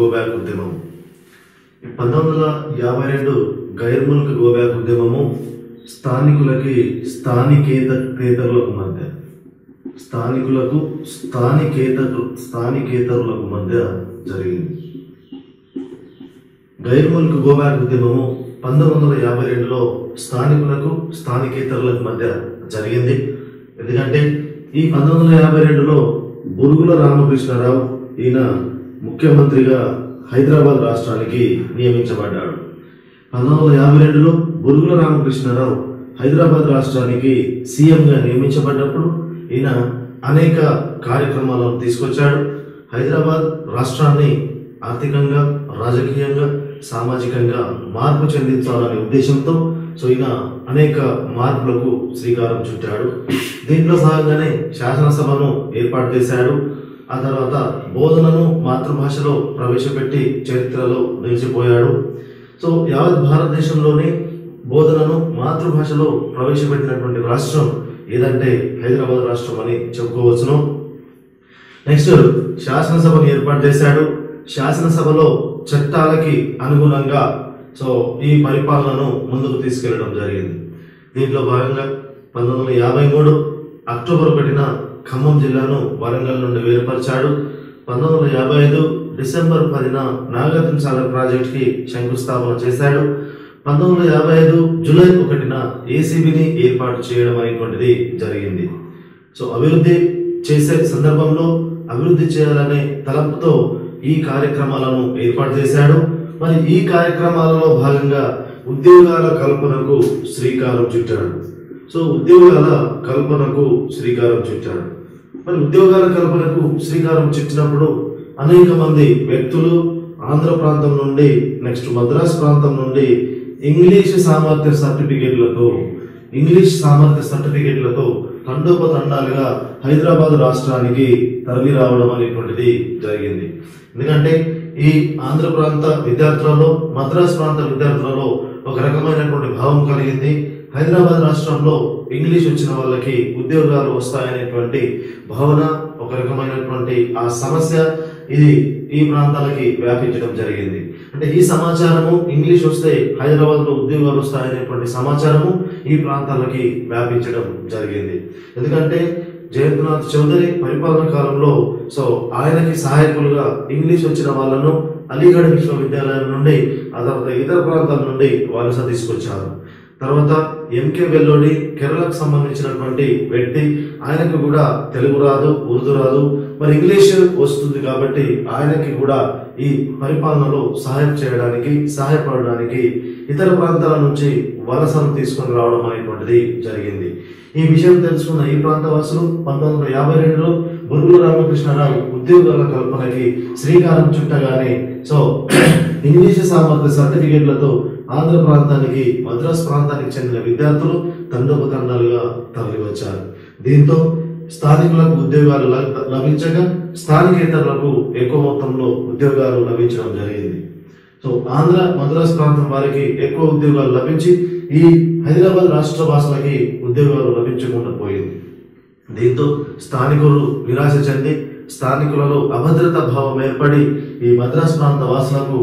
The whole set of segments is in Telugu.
గోబ్యాక్ ఉద్యమం 1952 గైర్ ముల్క్ గోబ్యాక్ ఉద్యమము స్థానికులకి స్థానికేతరులకు మధ్య జరిగింది. గైర్ ముల్క్ గోబ్యాక్ ఉద్యమము 1952లో స్థానికులకు స్థానికేతరులకు మధ్య జరిగింది. ఎందుకంటే ఈ 1952లో బురుగుల రామకృష్ణారావు ఈయన ముఖ్యమంత్రిగా హైదరాబాద్ రాష్ట్రానికి నియమించబడ్డాడు. 1952లో బురుగుల రామకృష్ణారావు హైదరాబాద్ రాష్ట్రానికి సీఎంగా నియమించబడ్డప్పుడు ఈయన అనేక కార్యక్రమాలను తీసుకొచ్చాడు. హైదరాబాద్ రాష్ట్రాన్ని ఆర్థికంగా, రాజకీయంగా, సామాజికంగా మార్పు చెందించాలనే ఉద్దేశంతో ఈయన అనేక మార్పులకు శ్రీకారం చుట్టాడు. దీంట్లో భాగంగానే శాసనసభను ఏర్పాటు చేశాడు. ఆ తర్వాత బోధనను మాతృభాషలో ప్రవేశపెట్టి చరిత్రలో నిలిచిపోయాడు. యావత్ భారతదేశంలోనే బోధనను మాతృభాషలో ప్రవేశపెట్టినటువంటి రాష్ట్రం ఏదంటే హైదరాబాద్ రాష్ట్రం అని చెప్పుకోవచ్చును. నెక్స్ట్ శాసనసభను ఏర్పాటు చేశాడు. శాసనసభలో చట్టాలకి అనుగుణంగా ఈ పరిపాలనను ముందుకు తీసుకెళ్లడం జరిగింది. దీంట్లో భాగంగా 1953 అక్టోబర్ 1న ఖమ్మం జిల్లాను వరంగల్ నుండి వేరుపరిచాడు. 1955 డిసెంబర్ 10న నాగార్జున సాగర్ ప్రాజెక్టుకి శంకుస్థాపన చేశాడు. 1955 జూలై 1న ఏసీబీని ఏర్పాటు చేయడం అనేటువంటిది జరిగింది. అభివృద్ధి చేసే సందర్భంలో అభివృద్ధి చేయాలనే తలంపుతో ఈ కార్యక్రమాలను ఏర్పాటు చేశాడు. మరి ఈ కార్యక్రమాలలో భాగంగా ఉద్యోగాల కల్పనకు శ్రీకారం చుట్టాడు. మరి ఉద్యోగాల కల్పనకు శ్రీకారం చుట్టినప్పుడు అనేక మంది వ్యక్తులు ఆంధ్ర ప్రాంతం నుండి, నెక్స్ట్ మద్రాస్ ప్రాంతం నుండి ఇంగ్లీష్ సామర్థ్య సర్టిఫికేట్లతో తండోపతండాలుగా హైదరాబాద్ రాష్ట్రానికి తరలి రావడం అనేటువంటిది జరిగింది. ఎందుకంటే ఈ ఆంధ్ర ప్రాంత విద్యార్థులలో, మద్రాస్ ప్రాంత విద్యార్థులలో ఒక రకమైనటువంటి భావం కలిగింది. హైదరాబాద్ రాష్ట్రంలో ఇంగ్లీష్ వచ్చిన వాళ్ళకి ఉద్యోగాలు వస్తాయనేటువంటి భావన, ఒక రకమైనటువంటి ఆ సమస్య ఇది ఈ ప్రాంతాలకి వ్యాపించడం జరిగింది. అంటే ఈ సమాచారము ఇంగ్లీష్ వస్తే హైదరాబాద్ లో ఉద్యోగాలు వస్తాయనేటువంటి సమాచారము ఈ ప్రాంతాలకి వ్యాపించడం జరిగింది. ఎందుకంటే జయంతనాథ్ చౌదరి పరిపాలన కాలంలో ఆయనకి సహాయకులుగా ఇంగ్లీష్ వచ్చిన వాళ్ళను అలీగఢ్ విశ్వవిద్యాలయం నుండి, ఆ తర్వాత ఇతర ప్రాంతాల నుండి వలస తీసుకొచ్చారు. తర్వాత ఎంకే వెల్లోడి కేరళకు సంబంధించినటువంటి వ్యక్తి, ఆయనకు కూడా తెలుగు రాదు, ఉర్దూ రాదు, మరి ఇంగ్లీష్ వస్తుంది కాబట్టి ఆయనకి కూడా ఈ పరిపాలనలో సహాయపడడానికి ఇతర ప్రాంతాల నుంచి వలసను తీసుకొని రావడం అనేటువంటిది జరిగింది. ఈ విషయం తెలుసుకున్న ఈ ప్రాంత వాసులు 1952లో బురుగుల రామకృష్ణారావు ఉద్యోగాల కల్పనకి శ్రీకారం చుట్టగానే ఇంగ్లీష్ సామర్థ్య సర్టిఫికేట్లతో ఆంధ్ర ప్రాంతానికి, మద్రాస్ ప్రాంతానికి చెందిన విద్యార్థులు తండోపతండాలుగా తరలివచ్చారు. దీంతో స్థానికులకు ఉద్యోగాలు లభించగా స్థానికేతరులకు ఎక్కువ మొత్తంలో ఉద్యోగాలు లభించడం జరిగింది. ఆంధ్ర, మద్రాస్ ప్రాంతం వారికి ఎక్కువ ఉద్యోగాలు లభించి ఈ హైదరాబాద్ రాష్ట్ర వాసులకి ఉద్యోగాలు లభించకుండా పోయింది. దీంతో స్థానికులు నిరాశ చెంది స్థానికులలో అభద్రత భావం ఏర్పడి ఈ మద్రాస్ ప్రాంత వాసులకు,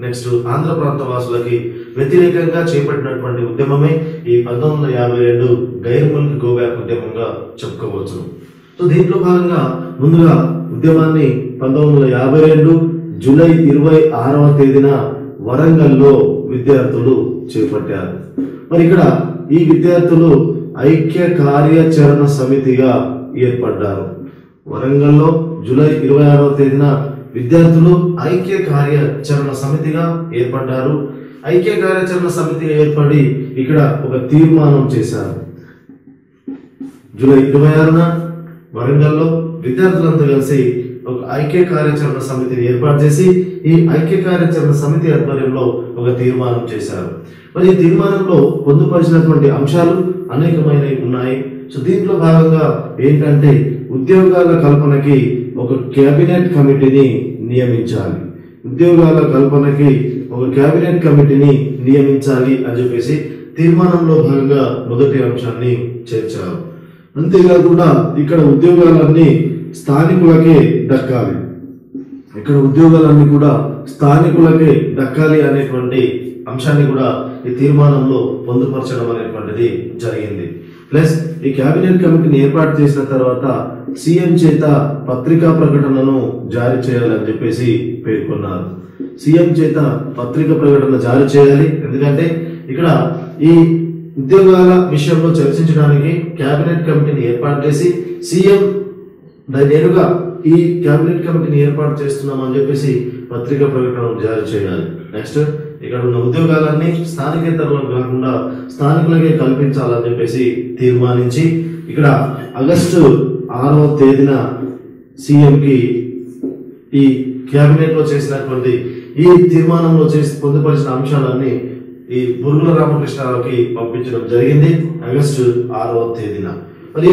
నెక్స్ట్ ఆంధ్ర ప్రాంత వాసులకి వ్యతిరేకంగా చేపట్టినటువంటి ఉద్యమమే ఈ 1952 గైర్ ముల్క్ గోబ్యాక్ ఉద్యమంగా చెప్పుకోవచ్చు. దీంట్లో భాగంగా ముందుగా ఉద్యమాన్ని 1952 జూలై 26వ తేదీన వరంగల్లో విద్యార్థులు చేపట్టారు. మరి ఇక్కడ ఈ విద్యార్థులు ఐక్య కార్యాచరణ సమితిగా ఏర్పడ్డారు. వరంగల్లో జూలై 26వ తేదీన విద్యార్థులు ఐక్య కార్యాచరణ సమితిగా ఏర్పడ్డారు. ఐక్య కార్యాచరణ సమితిగా ఏర్పడి ఇక్కడ ఒక తీర్మానం చేశారు. జూలై 26న వరంగల్లో విద్యార్థులంతా కలిసి ఒక ఐక్య కార్యాచరణ సమితిని ఏర్పాటు చేసి ఈ ఐక్య కార్యాచరణ సమితి ఆధ్వర్యంలో ఒక తీర్మానం చేశారు. మరి ఈ తీర్మానంలో పొందుపరిచినటువంటి అంశాలు అనేకమైనవి ఉన్నాయి. దీంట్లో భాగంగా ఏంటంటే ఉద్యోగాల కల్పనకి ఒక కేబినెట్ కమిటీని నియమించాలి. అని చెప్పేసి తీర్మానంలో భాగంగా మొదటి అంశాన్ని చేర్చారు. అంతేకాకుండా ఇక్కడ ఉద్యోగాలన్నీ స్థానికులకే దక్కాలి. ఇక్కడ ఉద్యోగాలన్నీ కూడా స్థానికులకే దక్కాలి అనేటువంటి అంశాన్ని కూడా ఈ తీర్మానంలో పొందుపరచడం అనేటువంటిది జరిగింది. ప్లస్ ఈ కేబినెట్ కమిటీని ఏర్పాటు చేసిన తర్వాత సీఎం చేత పత్రికా ప్రకటనను జారీ చేయాలని చెప్పేసి పేర్కొన్నారు. సీఎం చేత పత్రికా ప్రకటన జారీ చేయాలి. ఎందుకంటే ఇక్కడ ఈ ఉద్యోగాల విషయంలో చర్చించడానికి కేబినెట్ కమిటీని ఏర్పాటు చేసి సీఎం నేరుగా ఈ కేబినెట్ కమిటీని ఏర్పాటు చేస్తున్నామని చెప్పేసి పత్రికా ప్రకటన జారీ చేయాలి. నెక్స్ట్ ఇక్కడ ఉన్న ఉద్యోగాలన్నీ స్థానికేతరులకు కాకుండా స్థానికులకే కల్పించాలని చెప్పేసి తీర్మానించి ఇక్కడ ఆగస్టు 6వ తేదీన సీఎంకి ఈ కేబినెట్ లో చేసినటువంటి ఈ తీర్మానంలో చేసి పొందుపరిచిన అంశాలన్నీ ఈ బురుగుల రామకృష్ణారావుకి పంపించడం జరిగింది ఆగస్టు 6వ తేదీన. మరి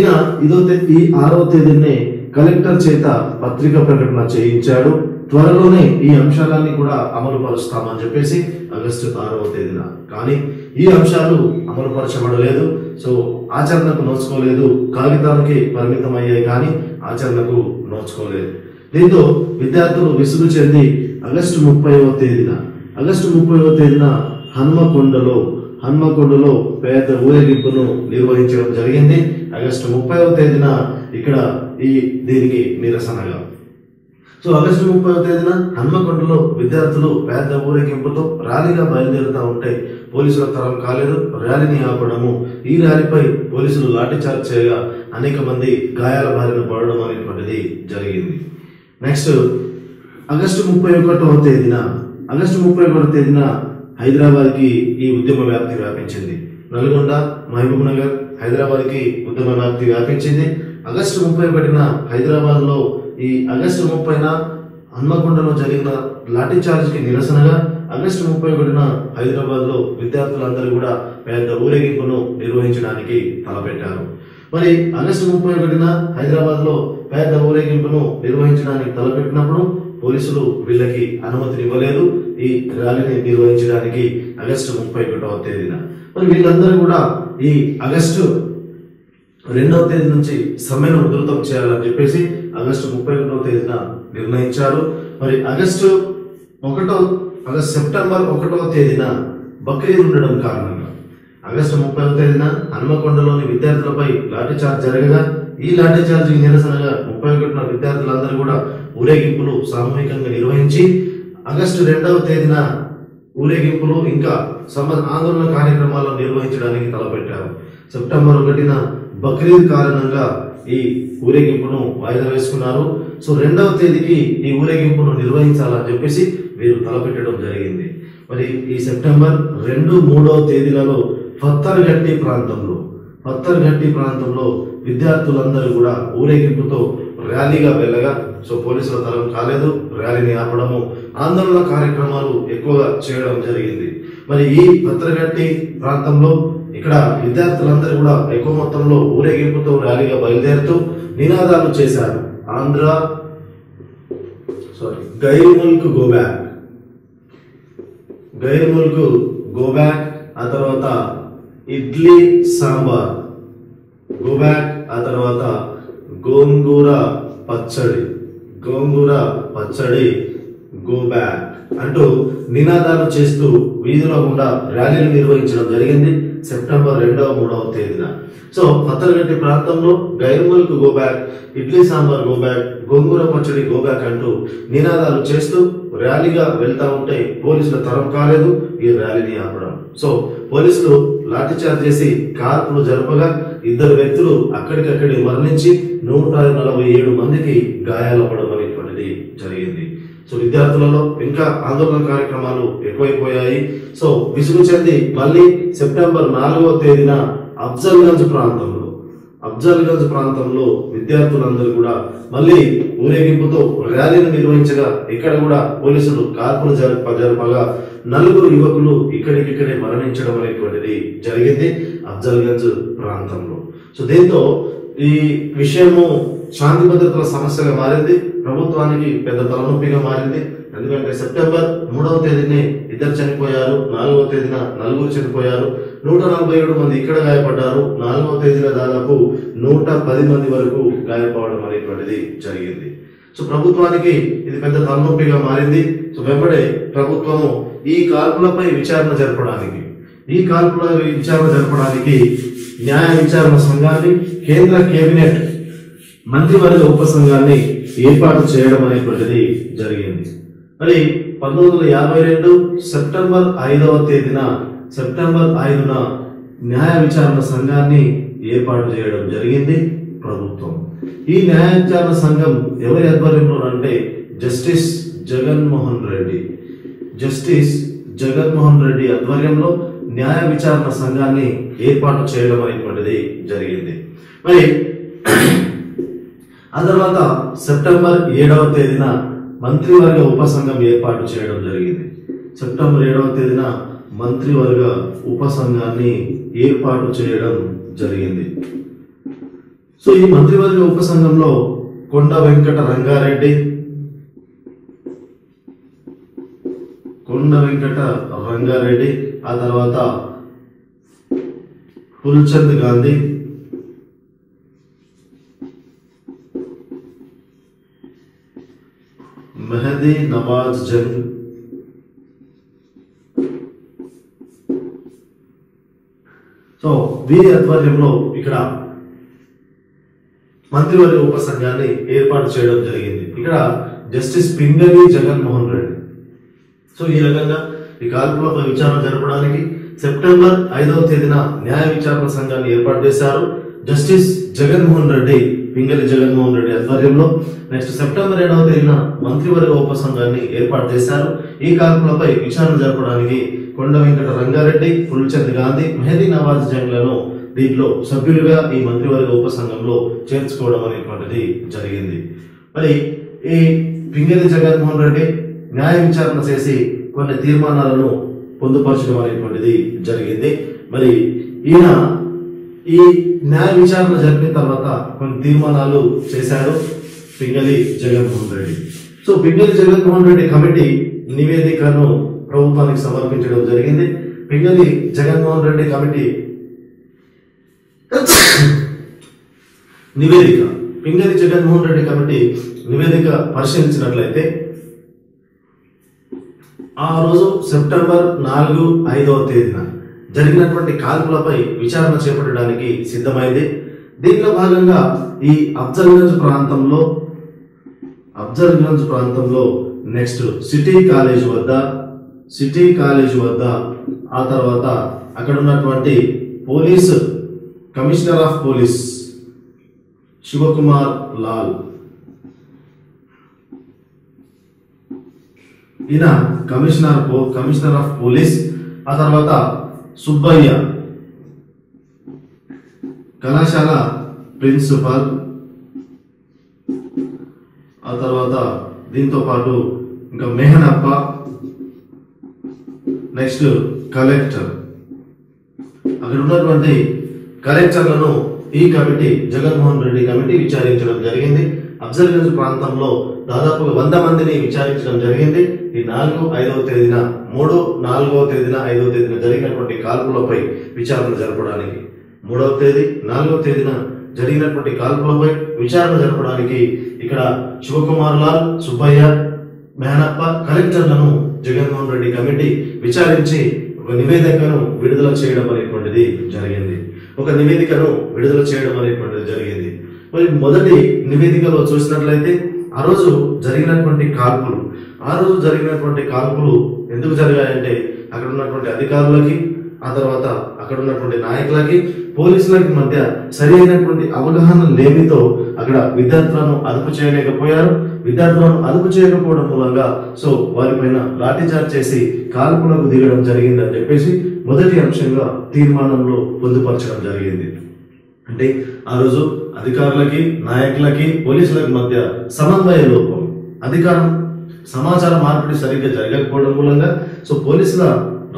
ఈ 6వ తేదీనే కలెక్టర్ చేత పత్రికా ప్రకటన చేయించాడు. త్వరలోనే ఈ అంశాలన్నీ కూడా అమలు పరుస్తామని చెప్పేసి ఆగస్టు 6వ తేదీన. కానీ ఈ అంశాలు అమలు పరచబడలేదు. సో ఆచరణకు నోచుకోలేదు. కాగితాలకి పరిమితం అయ్యాయి కానీ ఆచరణకు నోచుకోలేదు. దీంతో విద్యార్థులు విసుగు చెంది ఆగస్టు 30వ తేదీన హన్మకొండలో పెద్ద ఊరేగింపును నిర్వహించడం జరిగింది. ఆగస్టు 30వ తేదీన ఇక్కడ దీనికి నిరసనగా. సో ఆగస్టు 30వ తేదీన హన్మకొండలో విద్యార్థులు పెద్ద ఊరేగింపుతో ర్యాలీగా బయలుదేరుతూ ఉంటే పోలీసుల తరం కాలేదు. ర్యాలీని ఆపడము, ఈ ర్యాలీపై పోలీసులు లాఠీచార్జ్ చేయగా అనేక మంది గాయాల బారిన పడడం అనేటువంటిది జరిగింది. నెక్స్ట్ ఆగస్టు 31వ తేదీన హైదరాబాద్ కి ఈ ఉద్యమ వ్యాప్తి వ్యాపించింది. నల్గొండ, మహబూబ్ నగర్, హైదరాబాద్ కి ఉద్యమ వ్యాప్తి వ్యాపించింది. ఆగస్టు 31న హైదరాబాద్ లో ఈ ఆగస్టు 30న హన్మకొండలో జరిగిన లాఠీచార్జ్ కి నిరసనగా ఆగస్టు 31న హైదరాబాద్ లో విద్యార్థులందరూ కూడా పెద్ద ఊరేగింపును నిర్వహించడానికి తలపెట్టారు. మరి ఆగస్టు 31న హైదరాబాద్ లో పెద్ద ఊరేగింపును నిర్వహించడానికి తలపెట్టినప్పుడు పోలీసులు వీళ్ళకి అనుమతిని ఇవ్వలేదు ఈ ర్యాలీని నిర్వహించడానికి ఆగస్టు 31వ తేదీన. మరి వీళ్ళందరూ కూడా ఈ ఆగస్టు 2వ తేదీ నుంచి సమ్మెను ఉధృతం చేయాలని చెప్పేసి ఆగస్టు 31వ తేదీన నిర్ణయించారు. మరి సెప్టెంబర్ 1వ తేదీన బక్రీద్ ఉండడం కారణంగా ఆగస్టు 30వ తేదీన హన్మకొండలోని విద్యార్థులపై లాఠీచార్జ్ జరగగా ఈ లాఠీచార్జ్ నిరసనగా 31న విద్యార్థులందరూ కూడా ఊరేగింపులు సామూహికంగా నిర్వహించి ఆగస్టు 2వ తేదీన ఊరేగింపులు ఇంకా ఆందోళన కార్యక్రమాలను నిర్వహించడానికి తలపెట్టారు. సెప్టెంబర్ 1న బక్రీద్ కారణంగా ఈ ఊరేగింపును వాయిదా వేసుకున్నారు. సో 2వ తేదీకి ఈ ఊరేగింపును నిర్వహించాలని చెప్పేసి వీరు తలపెట్టడం జరిగింది. మరి ఈ సెప్టెంబర్ 2, 3వ తేదీలలో పత్తర్గట్టి ప్రాంతంలో విద్యార్థులందరూ కూడా ఊరేగింపుతో ర్యాలీగా వెళ్ళగా సో పోలీసుల తరం కాలేదు. ర్యాలీని ఆపడము, ఆందోళన కార్యక్రమాలు ఎక్కువగా చేయడం జరిగింది. మరి ఈ పత్రగట్టి ప్రాంతంలో ఇక్కడ విద్యార్థులందరూ కూడా ఎక్కువ మొత్తంలో ఊరేగింపుతో ర్యాలీగా బయలుదేరుతూ నినాదాలు చేశారు. గైర్ ముల్క్ గో బ్యాక్, ఆ తర్వాత ఇడ్లీ సాంబార్ గో బ్యాక్, ఆ తర్వాత గోంగూర పచ్చడి గో బ్యాక్ అంటూ నినాదాలు చేస్తూ వీధిలో గుండా ర్యాలీలు నిర్వహించడం జరిగింది సెప్టెంబర్ 2, 3వ తేదీన. సో పత్తర్గట్టి ప్రాంతంలో గైర్ ముల్క్ go back, idli sambar go back, గోంగూర పచ్చడి గో బ్యాక్ అంటూ నినాదాలు చేస్తూ ర్యాలీగా వెళ్తా ఉంటే పోలీసుల తరం కాలేదు ఈ ర్యాలీని ఆపడం. సో పోలీసులు లాఠీచార్జ్ చేసి కాల్పులు జరపగా 2 వ్యక్తులు అక్కడికక్కడే మరణించి 147 మందికి గాయాలవ్వడం అనేటువంటిది జరిగింది. సో విద్యార్థులలో ఇంకా ఆందోళన కార్యక్రమాలు ఎక్కువైపోయాయి. సో విసుగు చెంది మళ్ళీ సెప్టెంబర్ 4వ తేదీన అఫ్జల్గంజ్ ప్రాంతంలో విద్యార్థులందరూ కూడా మళ్ళీ ఊరేగింపుతో ర్యాలీని నిర్వహించగా ఇక్కడ కూడా పోలీసులు కాల్పులు జరపగా 4 యువకులు ఇక్కడికిక్కడే మరణించడం అనేటువంటిది జరిగింది అఫ్జల్గంజ్ ప్రాంతంలో. సో దీంతో ఈ విషయము శాంతి భద్రతల సమస్యగా మారింది. ప్రభుత్వానికి పెద్ద తలనొప్పిగా మారింది. ఎందుకంటే సెప్టెంబర్ 3వ తేదీనే 2 చనిపోయారు, 4వ తేదీన 4 చనిపోయారు, 147 మంది ఇక్కడ గాయపడ్డారు, 4వ తేదీన దాదాపు 110 మంది వరకు గాయపడడం అనేటువంటిది జరిగింది. సో ప్రభుత్వానికి ఇది పెద్ద తలనొప్పిగా మారింది. సో వెంబడే ప్రభుత్వము ఈ కాల్పులపై విచారణ జరపడానికి న్యాయ విచారణ సంఘాన్ని, కేంద్ర కేబినెట్ మంత్రివర్గ ఉపసంఘాన్ని ఏర్పాటు చేయడం అనేటువంటిది జరిగింది. మరి 1952 సెప్టెంబర్ 5న న్యాయ విచారణ సంఘాన్ని ఏర్పాటు చేయడం జరిగింది ప్రభుత్వం. ఈ న్యాయ విచారణ సంఘం ఎవరి ఆధ్వర్యంలో అంటే జస్టిస్ జగన్మోహన్ రెడ్డి ఆధ్వర్యంలో న్యాయ విచారణ సంఘాన్ని ఏర్పాటు చేయడం అనేటువంటిది జరిగింది. మరి ఆ తర్వాత సెప్టెంబర్ 7వ తేదీన మంత్రివర్గ ఉపసంఘం ఏర్పాటు చేయడం జరిగింది. సెప్టెంబర్ 7వ తేదీన మంత్రివర్గ ఉపసంఘాన్ని ఏర్పాటు చేయడం జరిగింది. సో ఈ మంత్రివర్గ ఉపసంఘంలో కొండ వెంకట రంగారెడ్డి, ఆ తర్వాత పుల్చంద్ గాంధీ, మెహదీ నవాజ్ జంగ్, సో వీరి ఆధ్వర్యంలో ఇక్కడ మంత్రివర్గ ఉపసంఘాన్ని ఏర్పాటు చేయడం జరిగింది. ఇక్కడ జస్టిస్ పింగళి జగన్మోహన్ రెడ్డి. సో ఈ రకంగా ఈ కాల్పులపై విచారణ జరపడానికి సెప్టెంబర్ 5వ తేదీన న్యాయ విచారణ సంఘాన్ని ఏర్పాటు చేశారు జస్టిస్ పింగళి జగన్మోహన్ రెడ్డి ఆధ్వర్యంలో. నెక్స్ట్ సెప్టెంబర్ 7వ తేదీన మంత్రివర్గ ఉపసంఘాన్ని ఏర్పాటు చేశారు. ఈ కాల్పులపై విచారణ జరపడానికి కొండ వెంకట రంగారెడ్డి, పుల్చంద్ గాంధీ, మెహదీ నవాజ్ జంగ్లను దీంట్లో సభ్యులుగా ఈ మంత్రివర్గ ఉపసంఘంలో చేర్చుకోవడం అనేటువంటిది జరిగింది. మరి ఈ పింగళి జగన్మోహన్ రెడ్డి న్యాయ విచారణ చేసి కొన్ని తీర్మానాలను పొందుపరచడం అనేటువంటిది జరిగింది. మరి ఈయన ఈ న్యాయ విచారణ జరిపిన తర్వాత కొన్ని తీర్మానాలు చేశారు పింగళి జగన్మోహన్ రెడ్డి. సో పింగళి జగన్మోహన్ రెడ్డి కమిటీ నివేదికను ప్రభుత్వానికి సమర్పించడం జరిగింది. పింగళి జగన్మోహన్ రెడ్డి కమిటీ నివేదిక పరిశీలించినట్లయితే ఆ రోజు సెప్టెంబర్ 4, 5వ తేదీన జరిగినటువంటి కాల్పులపై విచారణ చేపట్టడానికి సిద్ధమైంది. దీంట్లో భాగంగా ఈ అఫ్జల్గంజ్ ప్రాంతంలో నెక్స్ట్ సిటీ కాలేజ్ వద్ద ఆ తర్వాత అక్కడ ఉన్నటువంటి commissioner of police Sivakumar Lal, ఈయన కమిషనర్ ఆఫ్ పోలీస్, ఆ తర్వాత సుబ్బయ్య కళాశాల ప్రిన్సిపల్, ఆ తర్వాత దీంతో పాటు ఇంకా మెహనప్ప, నెక్స్ట్ కలెక్టర్. అక్కడ ఉన్నటువంటి కలెక్టర్లను ఈ కమిటీ జగన్మోహన్ రెడ్డి కమిటీ విచారించడం జరిగింది. అఫ్జల్గంజ్ ప్రాంతంలో దాదాపుగా 100 మందిని విచారించడం జరిగింది. ఈ 4, 5వ తేదీన 3, 4వ తేదీన, 5వ తేదీన జరిగినటువంటి కాల్పులపై విచారణ జరపడానికి 3వ తేదీ, 4వ తేదీన జరిగినటువంటి కాల్పులపై విచారణ జరపడానికి ఇక్కడ శివకుమార్ లాల్, సుబ్బయ్య, మెహనప్ప కలెక్టర్లను జగన్మోహన్ రెడ్డి కమిటీ విచారించి ఒక నివేదికను విడుదల చేయడం అనేటువంటిది జరిగింది. మరి మొదటి నివేదికలో చూసినట్లయితే ఆ రోజు జరిగినటువంటి కాల్పులు ఎందుకు జరిగాయంటే అక్కడ ఉన్నటువంటి అధికారులకి, ఆ తర్వాత అక్కడ ఉన్నటువంటి నాయకులకి, పోలీసులకి మధ్య సరైనటువంటి అవగాహన లేమితో అక్కడ విద్యార్థులను అదుపు చేయలేకపోయారు. విద్యార్థులను అదుపు చేయకపోవడం మూలంగా సో వారిపైన లాఠీచార్జ్ చేసి కాల్పులకు దిగడం జరిగిందని చెప్పేసి మొదటి అంశంగా తీర్మానంలో పొందుపరచడం జరిగింది. అంటే ఆ రోజు అధికారులకి, నాయకులకి, పోలీసులకి మధ్య సమన్వయ లోపం, సమాచార మార్పిడి సరిగ్గా జరగకపోవడం మూలంగా సో పోలీసుల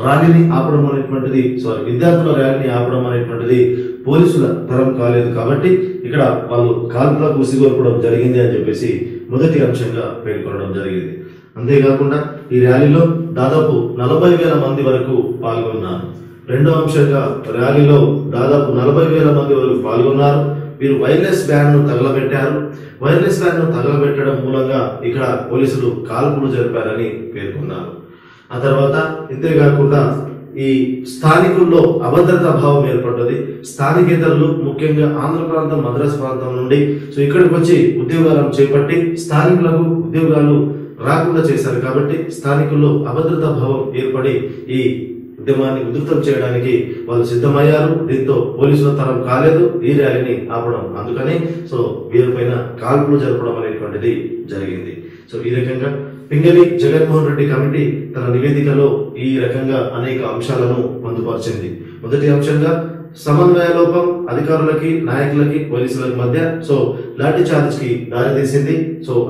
ర్యాలీని ఆపడం అనేటువంటిది, విద్యార్థుల ర్యాలీని ఆపడం అనేటువంటిది పోలీసుల తరం కాలేదు. కాబట్టి ఇక్కడ వాళ్ళు కాల్పులకు ఉసిగొల్పడం జరిగింది అని చెప్పేసి మొదటి అంశంగా పేర్కొనడం జరిగింది. అంతేకాకుండా ఈ ర్యాలీలో దాదాపు 40,000 మంది వరకు పాల్గొన్నారు. రెండో అంశంగా ర్యాలీలో దాదాపు 40,000 మంది వరకు పాల్గొన్నారు. వీరు వైర్లెస్ బ్యాండ్ ను తగలబెట్టారు. వైర్లెస్ వ్యాన్ ను తగలబెట్టడం మూలంగా ఇక్కడ పోలీసులు కాల్పులు జరిపారని పేర్కొన్నారు. ఆ తర్వాత ఇంతేకాకుండా ఈ స్థానికుల్లో అభద్రతా భావం ఏర్పడ్డది. స్థానికేతరులు ముఖ్యంగా ఆంధ్ర ప్రాంతం, మద్రాసు ప్రాంతం నుండి ఇక్కడికి వచ్చి ఉద్యోగాలను చేపట్టి స్థానికులకు ఉద్యోగాలు రాకుండా చేశారు. కాబట్టి స్థానికుల్లో అభద్రతా భావం ఏర్పడి ఈ ఉద్యమాన్ని ఉధృతం చేయడానికి వాళ్ళు సిద్ధమయ్యారు. దీంతో పోలీసుల తరం కాలేదు ఈ ర్యాలీని ఆపడం. అందుకని వీరిపైన కాల్పులు జరపడం అనేటువంటిది జరిగింది. ఈ రకంగా పింగళి జగన్మోహన్ రెడ్డి కమిటీ తన నివేదికలో ఈ రకంగా అనేక అంశాలను పొందుపరిచింది. మొదటి అంశంగా సమన్వయ లోపం అధికారులకి, నాయకులకి, పోలీసులకి మధ్య లాఠీ చార్జ్ కి దారితీసింది.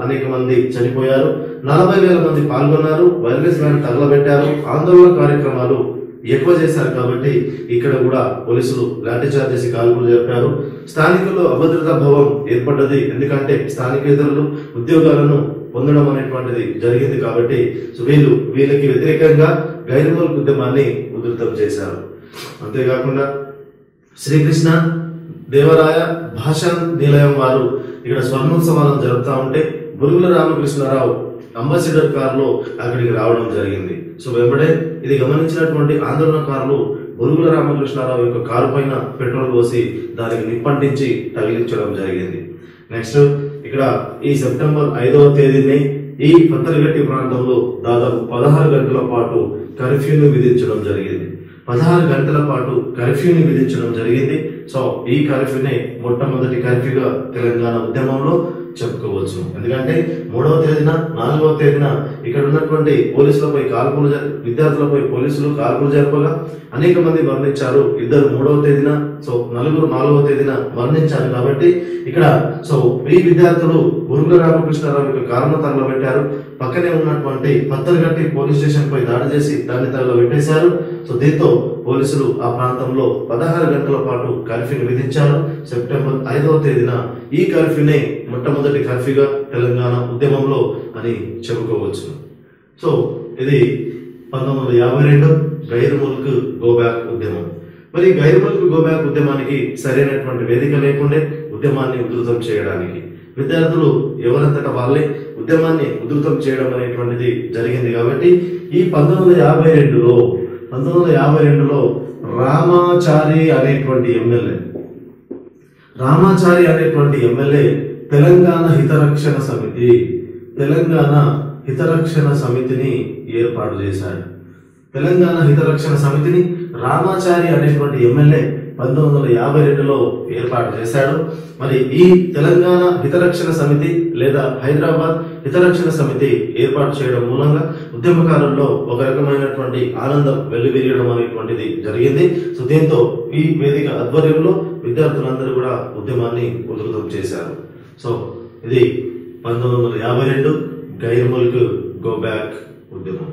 అనేక మంది చనిపోయారు, 40,000 మంది పాల్గొన్నారు, వైర్లెస్ వ్యాన్ తగలబెట్టారు, ఆందోళన కార్యక్రమాలు ఎక్కువ చేశారు. కాబట్టి ఇక్కడ కూడా పోలీసులు లాఠీ చార్జ్ చేసి కాల్పులు జరిపారు. స్థానికుల్లో అభద్రతా భావం ఏర్పడ్డది. ఎందుకంటే స్థానికేతరులు ఉద్యోగాలను పొందడం అనేటువంటిది జరిగింది. కాబట్టి వీళ్ళకి వ్యతిరేకంగా గైర్ముల్క్ ఉద్యమాన్ని ఉధృతం చేశారు. అంతేకాకుండా శ్రీకృష్ణ దేవరాయ భాషా నిలయం వారు ఇక్కడ స్వర్ణోత్సవాలను జరుపుతా ఉంటే బురుగుల రామకృష్ణారావు అంబాసిడర్ కారులో అక్కడికి రావడం జరిగింది. వెంబడే ఇది గమనించినటువంటి ఆందోళనకారులు బురుగుల రామకృష్ణారావు యొక్క కారు పైన పెట్రోల్ పోసి దానికి నిప్పంటించి తగిలించడం జరిగింది. నెక్స్ట్ ఇక్కడ ఈ సెప్టెంబర్ 5వ తేదీని ఈ పత్తలగట్టి ప్రాంతంలో దాదాపు 16 గంటల పాటు కర్ఫ్యూని విధించడం జరిగింది. 16 గంటల పాటు కర్ఫ్యూని విధించడం జరిగింది. ఈ కర్ఫ్యూనే మొట్టమొదటి కర్ఫ్యూగా తెలంగాణ ఉద్యమంలో చెప్పుకోవచ్చు. ఎందుకంటే 3వ తేదీన, 4వ తేదీన ఇక్కడ ఉన్నటువంటి పోలీసులపై విద్యార్థులపై పోలీసులు కాల్పులు జరపగా అనేక మంది మరణించారు. 2 3వ తేదీన, నలుగురు 4వ తేదీన మరణించారు. కాబట్టి ఇక్కడ ఈ విద్యార్థులు బురుగుల రామకృష్ణారావు యొక్క కారును తగలబెట్టారు. పక్కనే ఉన్నటువంటి పత్తలగట్టి పోలీస్ స్టేషన్ పై దాడి చేసి దాన్ని తగలబెట్టేశారు. దీంతో పోలీసులు ఆ ప్రాంతంలో 16 గంటల పాటు కర్ఫ్యూని విధించారు. సెప్టెంబర్ 5వ తేదీన ఈ కర్ఫ్యూనే మొట్టమొదటి కర్ఫ్యూగా తెలంగాణ ఉద్యమంలో అని చెప్పుకోవచ్చు. ఇది 1952 గైర్ముల్క్ గోబ్యాక్ ఉద్యమం. మరి గైర్ముల్క్ గోబ్యాక్ ఉద్యమానికి సరైనటువంటి వేదిక లేకుండే ఉద్యమాన్ని ఉధృతం చేయడానికి విద్యార్థులు ఎవరంతటా వాళ్ళే ఉద్యమాన్ని ఉధృతం చేయడం అనేటువంటిది జరిగింది. కాబట్టి ఈ 1952లో రామాచారి అనేటువంటి ఎమ్మెల్యే తెలంగాణ హితరక్షణ సమితిని ఏర్పాటు చేశాడు. తెలంగాణ హితరక్షణ సమితిని రామాచారి అనేటువంటి ఎమ్మెల్యే 1952లో ఏర్పాటు చేశాడు. మరి ఈ తెలంగాణ హితరక్షణ సమితి లేదా హైదరాబాద్ హితరక్షణ సమితి ఏర్పాటు చేయడం మూలంగా ఉద్యమకారుల్లో ఒక రకమైనటువంటి ఆనందం వెల్లివిరియడం అనేటువంటిది జరిగింది. దీంతో ఈ వేదిక ఆధ్వర్యంలో విద్యార్థులందరూ కూడా ఉద్యమాన్ని ఉధృతం చేశారు. ఇది 1952 గైర్ముల్క్ గోబ్యాక్ ఉద్యమం.